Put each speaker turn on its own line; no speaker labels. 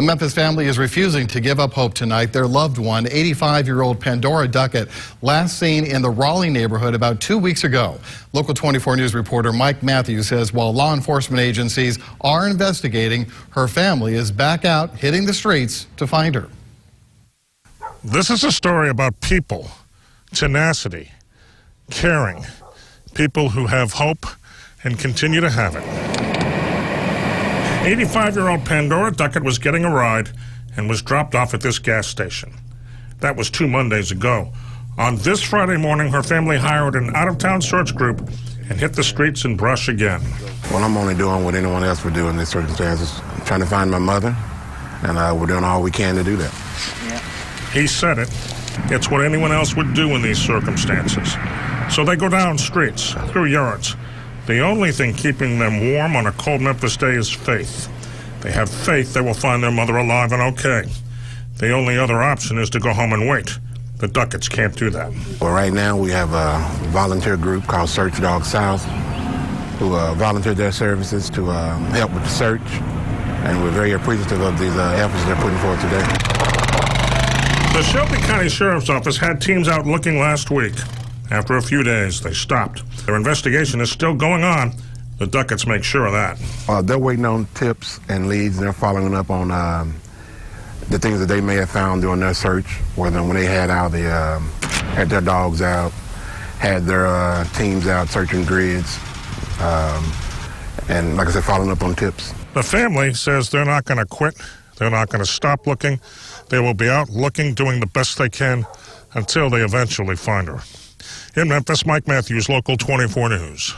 A Memphis family is refusing to give up hope tonight. Their loved one, 85-year-old Pandora Duckett, last seen in the Raleigh neighborhood about 2 weeks ago. Local 24 News reporter Mike Matthews says while law enforcement agencies are investigating, her family is back out hitting the streets to find her.
This is a story about people, tenacity, caring, people who have hope and continue to have it. 85-year-old Pandora Duckett was getting a ride and was dropped off at this gas station. That was 2 Mondays ago. On this Friday morning, her family hired an out-of-town search group and hit the streets and brush again.
Well, I'm only doing what anyone else would do in these circumstances. I'm trying to find my mother, and we're doing all we can to do that.
He said it. It's what anyone else would do in these circumstances. So they go down streets, through yards. The only thing keeping them warm on a cold Memphis day is faith. They have faith they will find their mother alive and okay. The only other option is to go home and wait. The Ducketts can't do that.
Well, right now we have a volunteer group called Search Dog South who volunteered their services to help with the search, and we're very appreciative of these efforts they're putting forth today.
The Shelby County Sheriff's Office had teams out looking last week. After a few days, they stopped. Their investigation is still going on. The Ducketts make sure of that.
They're waiting on tips and leads, and they're following up on the things that they may have found during their search, whether when they had had their dogs out, had their teams out searching grids, and like I said, following up on tips.
The family says they're not going to quit. They're not going to stop looking. They will be out looking, doing the best they can until they eventually find her. In Memphis, Mike Matthews, Local 24 News.